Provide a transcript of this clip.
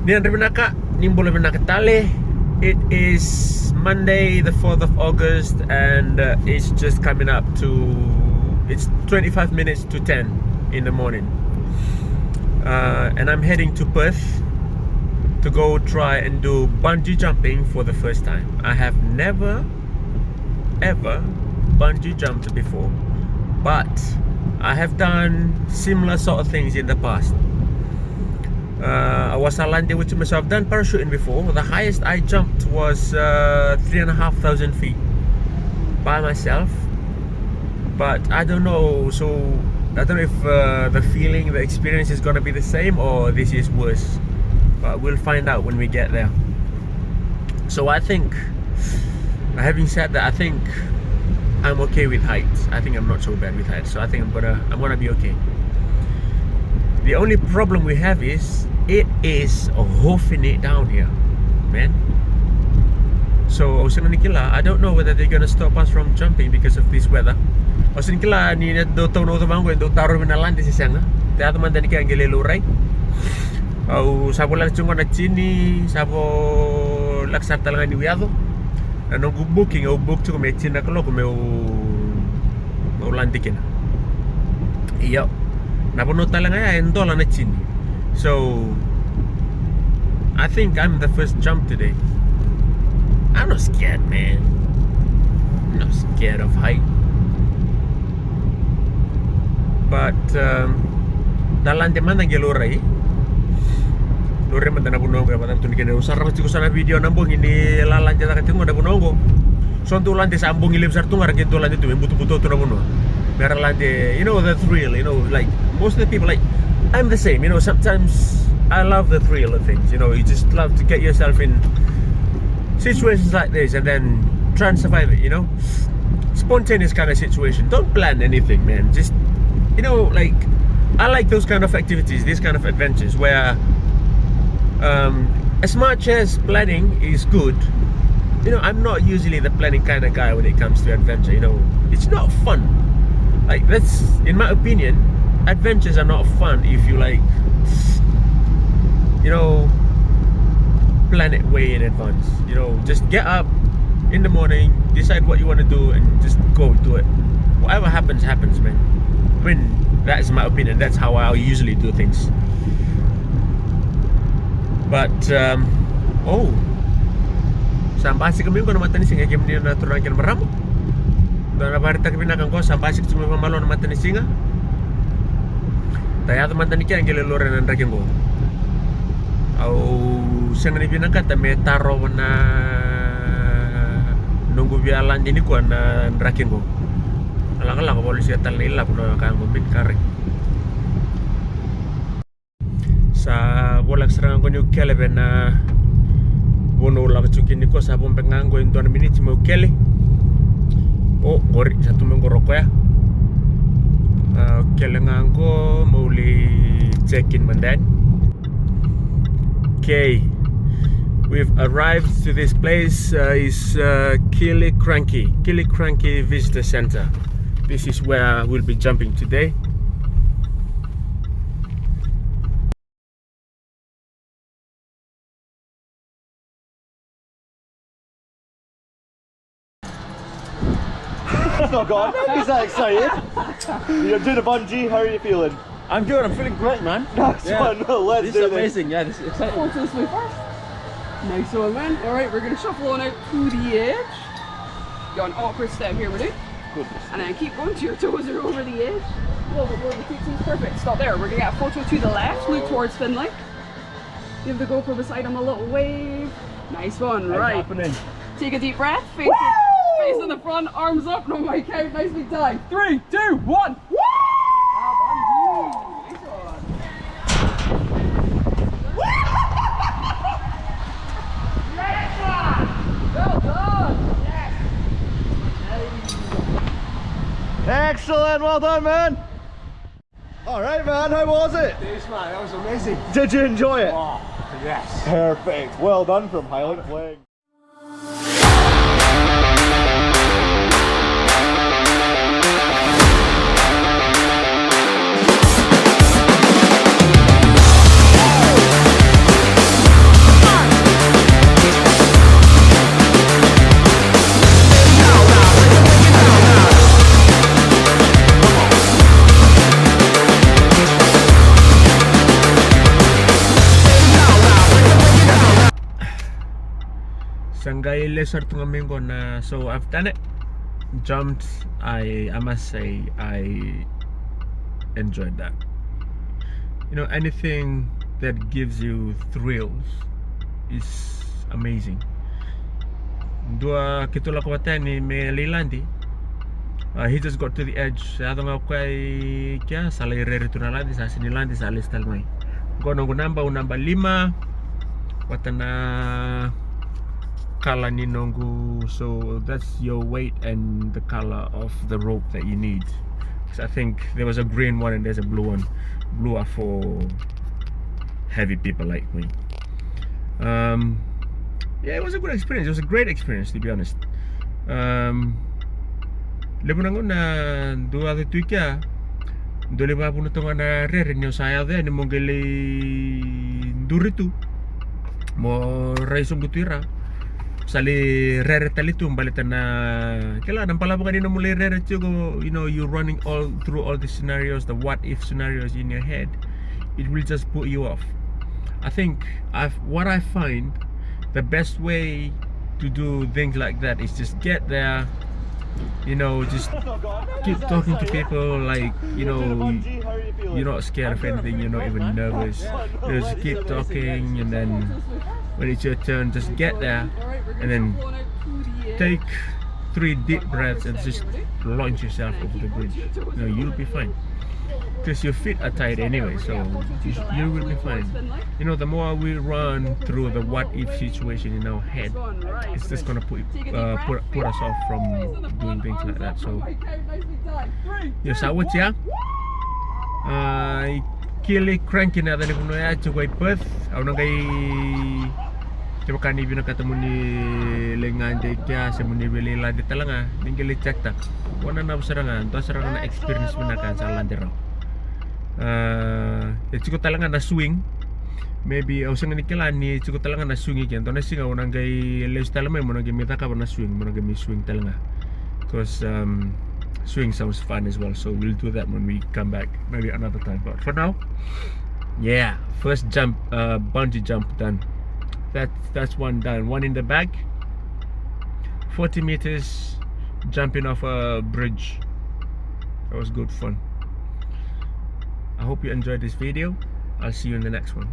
Niyan rin naka, nimbo rin nakatali. It is Monday the 4th of August and it's just coming up to, it's 25 minutes to 10 in the morning. And I'm heading to Perth to go try and do bungee jumping for the first time. I have never ever bungee jumped before, but I have done similar sort of things in the past. I was a landing with myself. I've done parachuting before. The highest I jumped was 3,500 feet by myself, but I don't know. So I don't know if the feeling, the experience is gonna be the same or this is worse. But we'll find out when we get there. So I think, having said that, I think I'm okay with heights. I think I'm not so bad with heights. So I think I'm gonna be okay. The only problem we have is it is hoofing it down here, man. So I don't know whether they're gonna stop us from jumping because of this weather. Ni do tono to mango do taro minalan di sisanga. Te atman dan ki angele lurai. Au sabo lang chungo na chini, sabo laksar talangan ni wiado. Ano booking au book chungo me china ko ko me o landikin. Iyo. Napuno talaga ya endola na chini. So I think I'm the first jump today. I'm not scared, man. I'm not scared of height. But dalan de mana gelorai. Lore man na puno ko patam tuni kene usar ko sana video nambong ini lalan jata katingo na puno ko. Sontu lande sambong ilip sar tungar gitu lande tu butu-butu tu na puno. Mera lande, you know the thrill, you know, like most of the people, like I'm the same, you know, sometimes I love the thrill of things, you know, you just love to get yourself in situations like this and then try and survive it, you know. Spontaneous kind of situation. Don't plan anything, man. Just, you know, like I like those kind of activities, these kind of adventures where as much as planning is good, you know, I'm not usually the planning kind of guy when it comes to adventure, you know. It's not fun. Like, that's, in my opinion, adventures are not fun if you, like, you know, plan it way in advance. You know, just get up in the morning, decide what you want to do and just go do it. Whatever happens, happens, man. I mean, that is my opinion. That's how I usually do things. But, sampai sih kami ko naman singa game ni na turang kin maramo. Na barita kami na ko sampai sih cuma pamalo naman ni singa. Taya teman tani kaya ngele lore nan rakin ko. Au singa ni binangkat me taro na nunggu bialan ini ko na rakin ko. Alang-alang ko polisi tal nila puno kang min kare. Sa bolak serangan ko ni kelebe na bono la chukin ko sa pong pengango in 2 minutes mo kele. Oh, gori satu minggu rokok ya. Kele ngango mau li check-in mandan. Okay, we've arrived to this place. Is Killicrankie Visitor Centre. This is where we'll be jumping today. Oh God, he's that excited. You're doing a bungee, how are you feeling? I'm good, I'm feeling great, man. Nice one, let's This do is amazing, yeah, this is exciting. Go to this way first. Nice one, man. Alright, we're going to shuffle on out to the edge. Got an awkward step here, ready? Goodness. And then keep going till your toes are over the edge. A little bit more, the feet seems perfect. Stop there. We're going to get a photo to the left, look towards Finlay. Give the GoPro beside him a little wave. Nice one, right. Happening. Take a deep breath, face in the front, arms up, no my count, nicely timed. 3, 2, 1. Woo! Well done! Excellent, well done, man. Alright, man, how was it? Thanks, man, that was amazing. Did you enjoy it? Oh, yes. Perfect, well done from Highlight Flag. Sangay lesser tungamingo na. So I've done it, jumped. I must say I enjoyed that. You know, anything that gives you thrills is amazing. Dua kitula ko ni me Leilandi. He just got to the edge. Sa nga kay kya salay rere tu nalandi sa sinilandi sa alistal mai. Go nung namba 5 watana kala ni nongu. So that's your weight and the color of the rope that you need. So I think there was a green one and there's a blue one. Blue are for heavy people like me. Yeah, it was a good experience. It was a great experience, to be honest. Lepunangon na dua ke tuika dole ba puno tonga na rere nyo saya de ni mongele duritu mo raisong gutira sali rere talitu balita na kala nang pala kanina muli rere go, you know, you're running all through all the scenarios, the what if scenarios in your head. It will just put you off. I think what I find the best way to do things like that is just get there. You know, just keep talking to people like, you know, you're not scared of anything, you're not even nervous. Just keep talking, and then when it's your turn, just get there and then take 3 deep breaths and just launch yourself over the bridge. You know, you'll be fine. Because your feet are tight anyway, so you will be fine. You know, the more we run through the what if situation in our head, it's just gonna put us off from doing things like that. So, yo sawat ya. Killicrankie na tadi puno ya cukup Perth. Aku nang kay coba kan ibu nak ketemu ni lengan dia semuni beli ladi talanga. Tinggal cek tak. Wana na serangan, to serangan na experience menakan sa landero. Cukup talangan na swing. Maybe ausang ni kelan ni cukup talangan na swing ikan. Tona singa unang gay les talama mo nang mita ka na swing, mo nang swing talanga. Because swing sounds fun as well. So we'll do that when we come back, maybe another time. But for now, yeah, first jump, bungee jump done. That's one done. One in the back, 40 meters, jumping off a bridge. That was good fun. I hope you enjoyed this video. I'll see you in the next one.